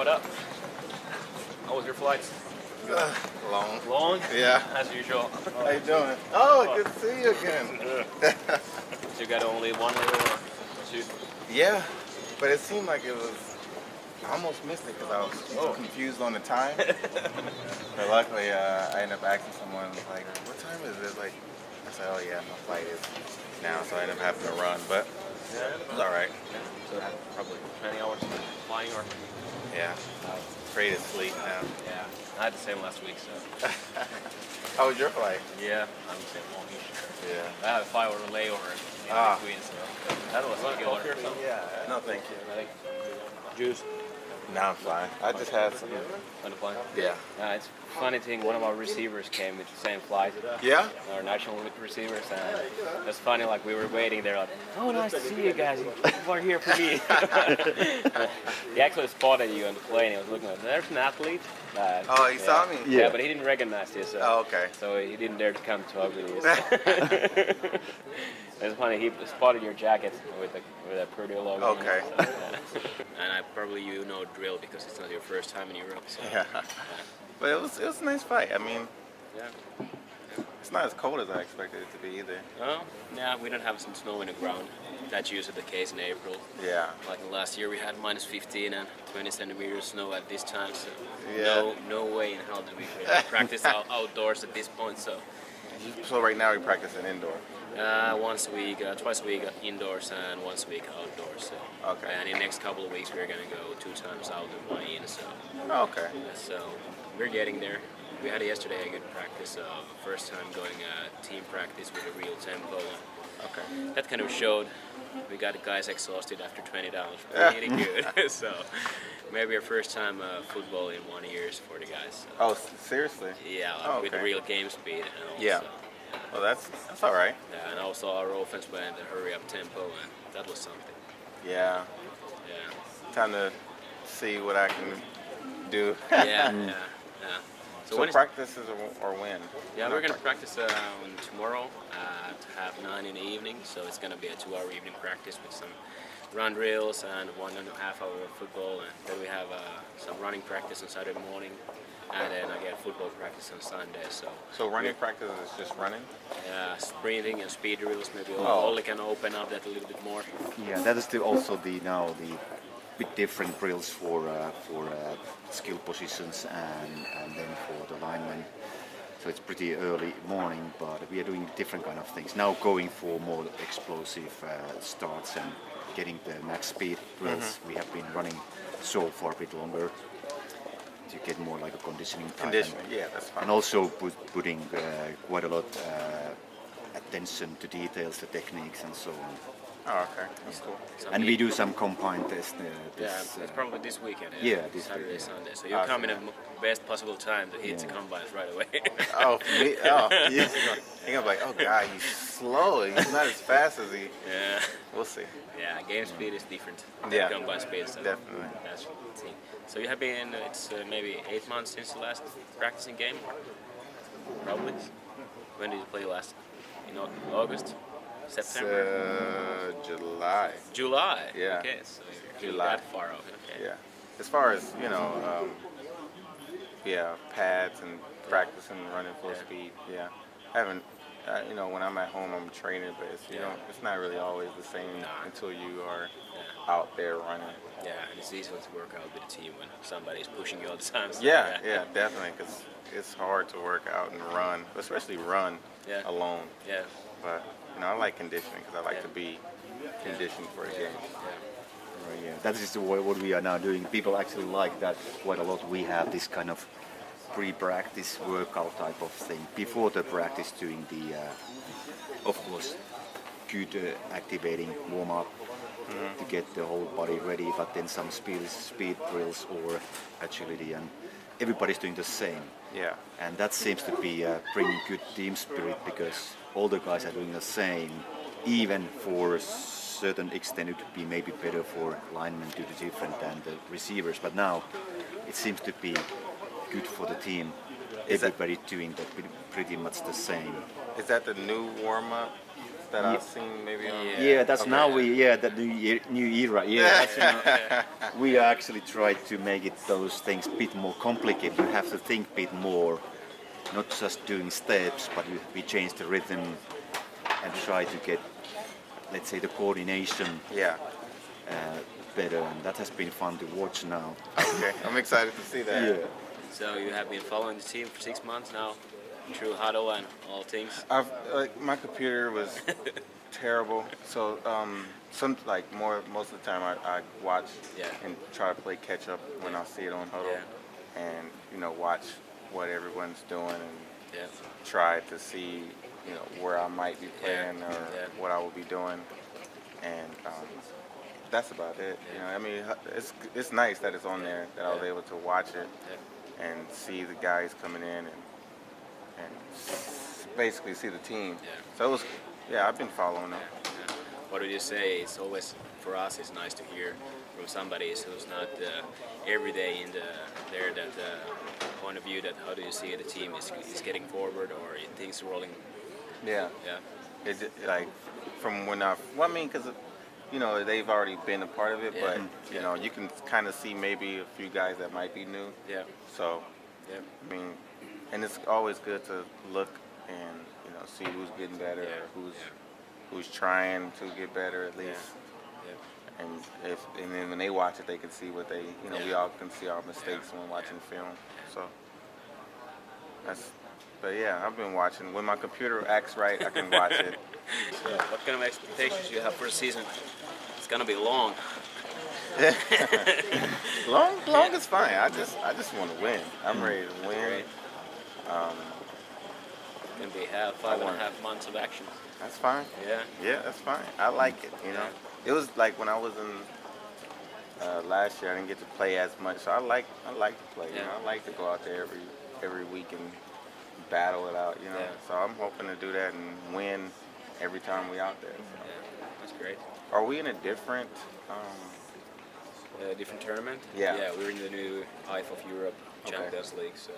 what up? How was your flight? Long. Long? Yeah. As usual. How you doing? Oh, good to see you again. So you got only one layer or two? Yeah, but it seemed like it was. I almost missed it because I was so confused on the time. But luckily, I ended up asking someone like, "What time is it?" Like, I said, "Oh yeah, my flight is now," so I ended up having to run. But it was all right. So that probably 20 hours flying or? Yeah, I'm afraid to sleep now. Yeah, I had the same last week, so. How was your flight? Yeah, I'm the same longish. Yeah. I had a 5-hour layover in between, so that was a killer. Yeah. No, thank you. Juice. No, I'm fine. I just had some. On the plane? Yeah. It's a funny thing, one of our receivers came with the same flight. Yeah? Our national receivers, and it's funny, like we were waiting there, like, oh, nice to see you guys, you are here for me. He actually spotted you on the plane, he was looking like, there's an athlete. Oh, he saw me? Yeah, but he didn't recognize you, so. Oh, okay. So he didn't dare to come talk with you. So. It's funny, he spotted your jacket with a Purdue logo. Okay. So, and probably you know drill because it's not your first time in Europe. So. Yeah. But it was a nice fight. I mean, Yeah. it's not as cold as I expected it to be either. Oh, yeah, we don't have some snow in the ground. That's usually the case in April. Yeah. Like last year we had minus 15 and 20 centimeters snow at this time, so Yeah. no way in hell do we really practice outdoors at this point. So right now you're practicing indoor. Once a week, twice a week indoors and once a week outdoors. So. Okay. And in the next couple of weeks we're gonna go 2 times out and 1 in. So. Oh, okay. So we're getting there. We had yesterday a good practice. First time going team practice with a real tempo. Okay. That kind of showed. We got the guys exhausted after 20 downs. Pretty good. So maybe our first time football in 1 year for the guys. So. Oh, seriously? Yeah, like Oh, with okay. real game speed and all. Yeah. So. Well, that's all right. Yeah, and also our offense went a hurry up tempo, and that was something. Yeah. Yeah. Time to see what I can do. Yeah. So practices or when? Yeah, we're going to practice tomorrow to have 9 in the evening. So it's going to be a 2-hour evening practice with some run drills and 1.5 hour football. And then we have some running practice on Saturday morning. And then I get football practice on Sunday. So running practice is just running? Yeah, sprinting and speed drills. Maybe Olli can open up that a little bit more. Yeah, that is also the bit different drills for skill positions and then for the linemen. So it's pretty early morning, but we are doing different kind of things. Now going for more explosive starts and getting the max speed drills. Mm-hmm. We have been running so far a bit longer to get more like a conditioning time. Conditioning, yeah, that's fine. And also putting quite a lot attention to details, the techniques and so on. Oh, okay. That's cool. And we do some combined tests. It's probably this weekend. Yeah, this Saturday, week, yeah. Sunday. So you come in the best possible time to hit the combines right away. Oh, for me? Oh, yeah. You're gonna be like, oh God, he's slow. He's not as fast as he. Yeah. We'll see. Yeah, game speed is different than Yeah. combine speed. So Definitely. That's the thing. So you have been, it's maybe 8 months since the last practicing game? Probably. When did you play last? In August? September? July. July? Yeah. Okay, so you're July. that far off. Okay. Yeah. As far as, pads and practicing running full speed, yeah. I haven't, when I'm at home, I'm training, but it's not really always the same until you are out there running. Yeah, and it's easier to work out with a team when somebody's pushing you all the time. So Yeah, definitely, because it's hard to work out and run, especially run alone. Yeah. But, I like conditioning because I like to be conditioned for a game. Right, yeah. That is what we are now doing. People actually like that quite a lot. We have this kind of pre-practice workout type of thing before the practice, doing the, of course, good activating warm-up to get the whole body ready, but then some speed drills or agility, and everybody's doing the same. Yeah. And that seems to be bringing good team spirit because all the guys are doing the same, even for a certain extent it could be maybe better for linemen to do different than the receivers, but now it seems to be good for the team. Everybody doing that pretty much the same. Is that the new warm-up? that I've seen maybe on. Yeah, that's Okay. now that new era. Yeah, that's, we actually try to make it those things a bit more complicated. You have to think a bit more, not just doing steps, but we change the rhythm and try to get, let's say, the coordination Yeah. better, and that has been fun to watch now. Okay. I'm excited to see that. Yeah. So you have been following the team for 6 months now, through huddle and all things. My computer was terrible, so most of the time I watch and try to play catch up when I see it on huddle, and watch what everyone's doing and try to see where I might be playing or what I will be doing, and that's about it. I mean, it's nice that it's on there, that I was able to watch it and see the guys coming in and basically see the team. So it was, I've been following them. What would you say? It's always, for us, it's nice to hear from somebody who's not every day in there that point of view that how do you see the team is getting forward or things rolling. Yeah. It like from when because they've already been a part of it, but you can kind of see maybe a few guys that might be new. Yeah. So I mean, and it's always good to look and see who's getting better, or who's trying to get better at least. And then when they watch it, they can see what they we all can see our mistakes when watching film. So but I've been watching. When my computer acts right, I can watch it. So what kind of expectations do you have for the season? It's gonna be long. Long is fine. I just want to win. I'm ready to win. Gonna be 5.5 months of action. That's fine. Yeah, that's fine. I like it. It was like when I was in last year, I didn't get to play as much, so I like to play. I like to go out there every week and battle it out. So I'm hoping to do that and win every time we out there. So. That's great. Are we in a different? Different tournament? Yeah. Yeah, we're in the new IFAF Europe Champions League, so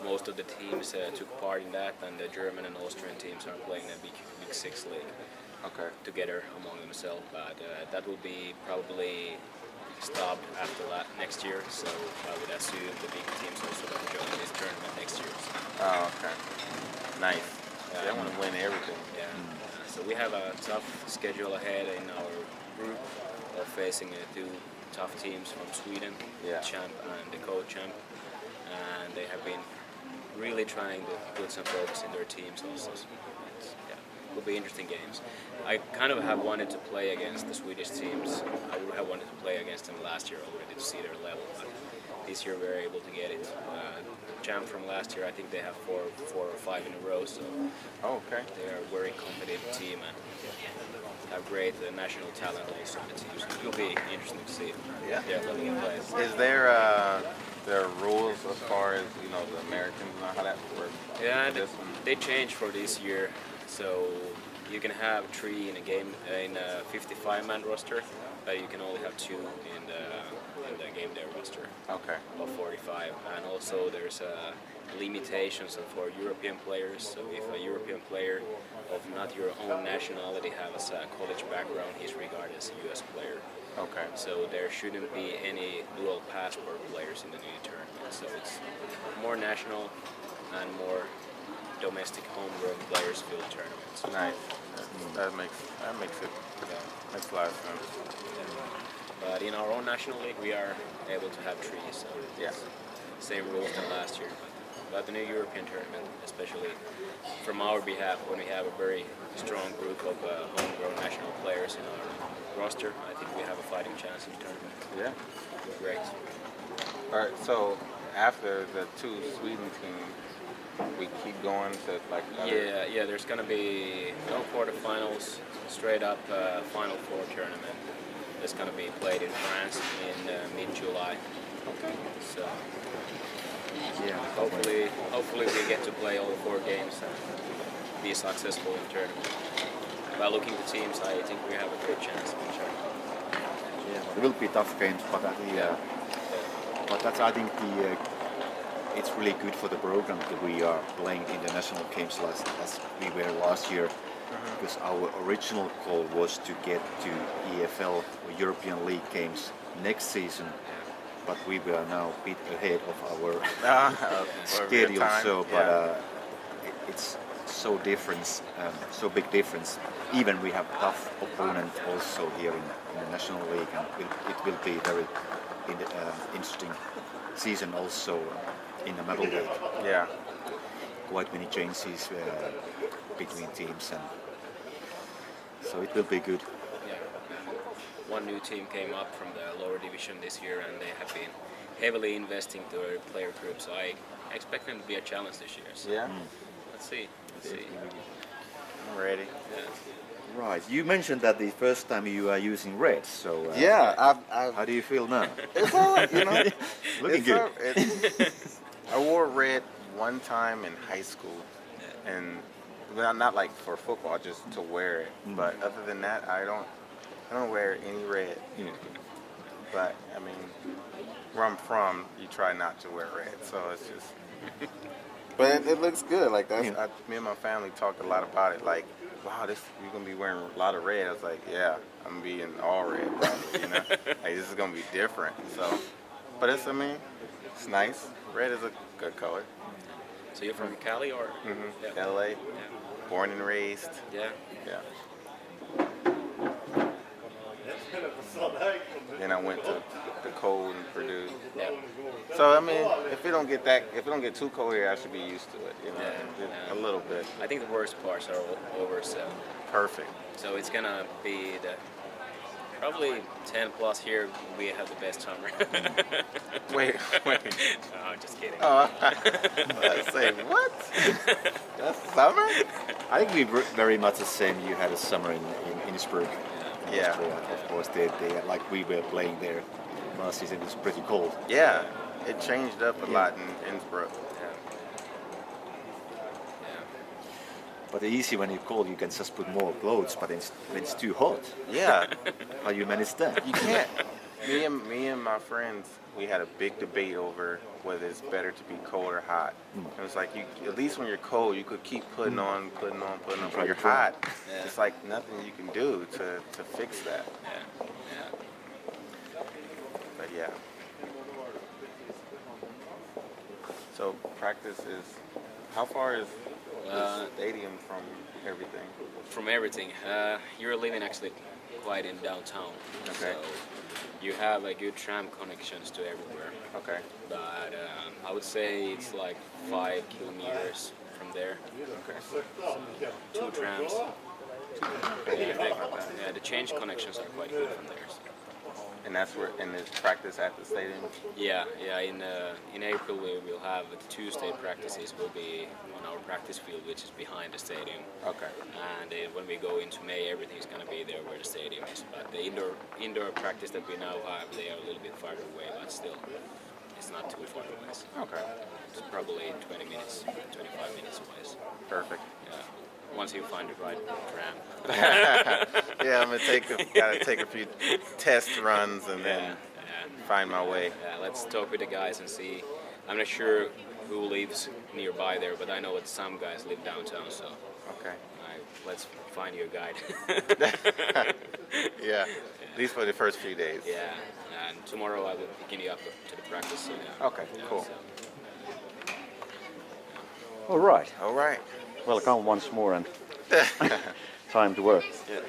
most of the teams took part in that, and the German and Austrian teams are playing the Big Six League together among themselves. But that will be probably stopped after next year, so I would assume the big teams also going to join this tournament next year. So. Oh, okay. Nice. I want to win everything. Yeah. So we have a tough schedule ahead in our group of facing two tough teams from Sweden, the champ and the co-champ, and they have been really trying to put some focus in their teams also. So it will be interesting games. I kind of have wanted to play against the Swedish teams. I would have wanted to play against them last year already to see their level, but this year we were able to get it. The champ from last year, I think they have four or five in a row, so they are a very competitive team and have great national talent also on the team. So it will be interesting to see their level of play. Is there rules as far as the Americans and how that works? Yeah, they changed for this year, so you can have 3 in a game in a 55-man roster, but you can only have 2 in the game day roster. Okay. Of 45, and also there's limitations for European players. So if a European player of not your own nationality has a college background, he's regarded as a U.S. player. Okay. So there shouldn't be any dual passport players in the new tournament. So it's more national and more domestic homegrown players field tournaments. Nice. That makes it makes a lot of sense. But in our own national league, we are able to have 3. So it's same rules than last year. But the new European tournament, especially from our behalf, when we have a very strong group of homegrown national players in our roster, I think we have a fighting chance in the tournament. Yeah. Great. All right. So after the 2 Sweden teams, we keep going to like. Yeah. There's gonna be no quarterfinals, straight up Final Four tournament. It's gonna be played in France in mid-July. Okay. So. Hopefully we get to play all 4 games and be successful in the tournament. By looking at the teams, I think we have a great chance in the tournament. Yeah, it will be tough games, but but that's I think it's really good for the program that we are playing international games as we were last year. because our original goal was to get to EFL or European League games next season, but we were now a bit ahead of our schedule. So, but it's so different, so big difference. Even we have tough opponent also here in the National League, and it will be very interesting season also in the Medal League. Yeah. Quite many changes between teams, and so it will be good. Yeah. One new team came up from the lower division this year, and they have been heavily investing to their player group. So I expect them to be a challenge this year. So Yeah. let's see. I'm ready. Yeah. Right. You mentioned that the first time you are using red. So Yeah. how do you feel now? It's all right, you know. Looking good. I wore red one time in high school, and well, not like for football, just to wear it. But other than that, I don't wear any red. But I mean, where I'm from, you try not to wear red, so it's just. But it looks good. Like that's me and my family talked a lot about it. Like, wow, you're gonna be wearing a lot of red. I was like, yeah, I'm gonna be in all red, probably, you know. Like this is gonna be different. So, but it's it's nice. Red is a good color. So you're from Cali or? Yeah. LA, Yeah. born and raised. Yeah. Yeah. Then I went to the cold in Purdue. Yeah. So I mean, if it don't get too cold here, I should be used to it. You know, Yeah. a little bit. I think the worst parts are over, so Perfect. it's gonna be probably 10 plus here. We have the best summer. Wait. No, just kidding. Oh, I say what? That's summer? I think we were very much the same. You had a summer in Innsbruck. Yeah. Austria. Of course, they like we were playing there last season. It was pretty cold. Yeah. It changed up a lot in Innsbruck. But easy when you're cold, you can just put more clothes. But when it's too hot, Yeah. how you manage that? You can't. Me and my friends, we had a big debate over whether it's better to be cold or hot. It was like at least when you're cold, you could keep putting on. When you're hot, it's like nothing you can do to fix that. Yeah. But yeah. So practice is. How far is the stadium from everything? From everything. You're living actually quite in downtown. Okay. So you have a good tram connections to everywhere. Okay. But I would say it's like 5 kilometers from there. Okay. 2 trams. Yeah, the change connections are quite good from there. So. And that's where, and is practice at the stadium? Yeah. In April we will have the Tuesday practices will be on our practice field, which is behind the stadium. Okay. And when we go into May, everything is going to be there where the stadium is. But the indoor practice that we now have, they are a little bit farther away, but still, it's not too far away. So Okay. it's probably 20 minutes, 25 minutes away. So, Perfect. yeah. Once you find the right tram. Yeah, I'm gonna gotta take a few test runs and then find my way. Yeah, let's talk with the guys and see. I'm not sure who lives nearby there, but I know that some guys live downtown, so Okay. let's find you a guide. Yeah. At least for the first few days. Yeah, and tomorrow I will pick you up to the practice. So, yeah. Okay. Cool. So, All right. All right. Welcome once more, and time to work. yeah.